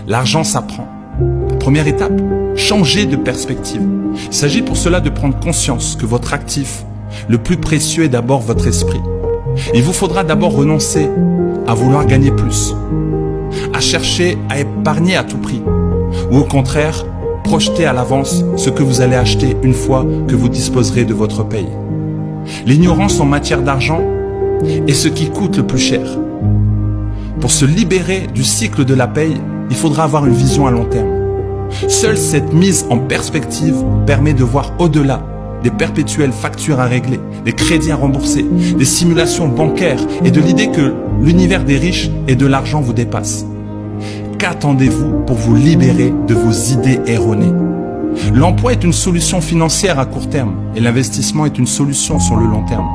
L'argent s'apprend. Première étape, changez de perspective. Il s'agit pour cela de prendre conscience que votre actif, le plus précieux est d'abord votre esprit. Il vous faudra d'abord renoncer à vouloir gagner plus, à chercher à épargner à tout prix, ou au contraire, projeter à l'avance ce que vous allez acheter une fois que vous disposerez de votre paye. L'ignorance en matière d'argent est ce qui coûte le plus cher. Pour se libérer du cycle de la paye, il faudra avoir une vision à long terme. Seule cette mise en perspective permet de voir au-delà des perpétuelles factures à régler, des crédits à rembourser, des simulations bancaires et de l'idée que l'univers des riches et de l'argent vous dépasse. Qu'attendez-vous pour vous libérer de vos idées erronées? L'emploi est une solution financière à court terme et l'investissement est une solution sur le long terme.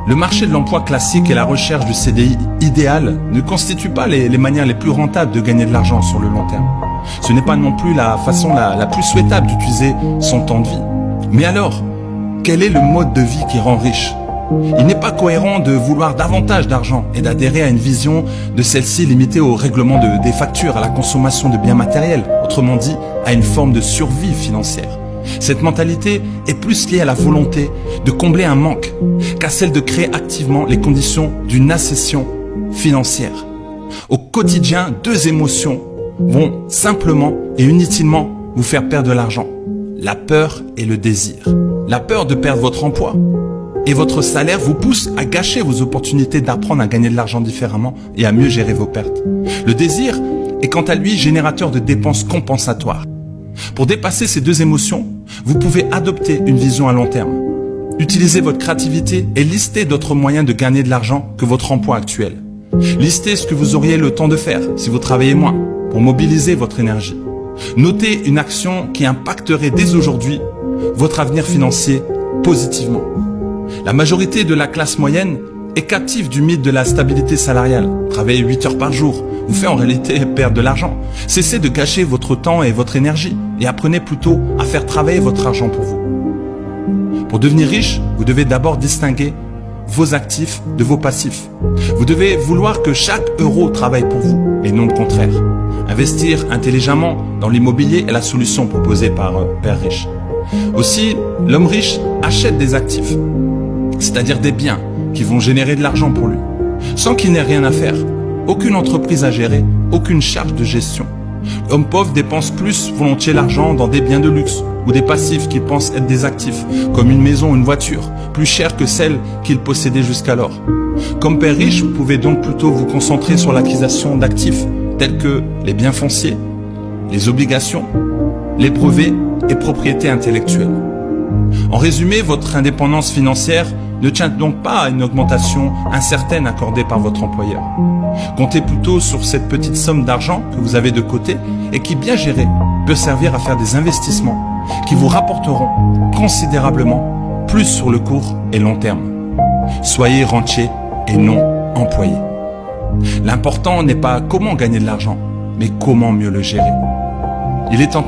Le marché de l'emploi classique et la recherche du CDI idéal ne constituent pas les manières les plus rentables de gagner de l'argent sur le long terme. Ce n'est pas non plus la façon la plus souhaitable d'utiliser son temps de vie. Mais alors, quel est le mode de vie qui rend riche? Il n'est pas cohérent de vouloir davantage d'argent et d'adhérer à une vision de celle-ci limitée au règlement des factures, à la consommation de biens matériels, autrement dit, à une forme de survie financière. Cette mentalité est plus liée à la volonté de combler un manque qu'à celle de créer activement les conditions d'une accession financière. Au quotidien, deux émotions vont simplement et inutilement vous faire perdre de l'argent. La peur et le désir. La peur de perdre votre emploi et votre salaire vous pousse à gâcher vos opportunités d'apprendre à gagner de l'argent différemment et à mieux gérer vos pertes. Le désir est quant à lui générateur de dépenses compensatoires. Pour dépasser ces deux émotions, vous pouvez adopter une vision à long terme. Utilisez votre créativité et listez d'autres moyens de gagner de l'argent que votre emploi actuel. Listez ce que vous auriez le temps de faire si vous travaillez moins pour mobiliser votre énergie. Notez une action qui impacterait dès aujourd'hui votre avenir financier positivement. La majorité de la classe moyenne est captive du mythe de la stabilité salariale. Travailler 8 heures par jour vous fait en réalité perdre de l'argent. Cessez de gâcher votre temps et votre énergie et apprenez plutôt à faire travailler votre argent pour vous. Pour devenir riche, vous devez d'abord distinguer vos actifs de vos passifs. Vous devez vouloir que chaque euro travaille pour vous et non le contraire. Investir intelligemment dans l'immobilier est la solution proposée par Père Riche. Aussi, l'homme riche achète des actifs, c'est-à-dire des biens qui vont générer de l'argent pour lui, sans qu'il n'ait rien à faire, aucune entreprise à gérer, aucune charge de gestion. L'homme pauvre dépense plus volontiers l'argent dans des biens de luxe ou des passifs qu'il pense être des actifs, comme une maison ou une voiture, plus chère que celle qu'il possédait jusqu'alors. Comme Père Riche, vous pouvez donc plutôt vous concentrer sur l'acquisition d'actifs tels que les biens fonciers, les obligations, les brevets et propriétés intellectuelles. En résumé, votre indépendance financière ne tient donc pas à une augmentation incertaine accordée par votre employeur. Comptez plutôt sur cette petite somme d'argent que vous avez de côté et qui, bien gérée, peut servir à faire des investissements qui vous rapporteront considérablement plus sur le court et long terme. Soyez rentier et non employé. L'important n'est pas comment gagner de l'argent, mais comment mieux le gérer. Il est tentant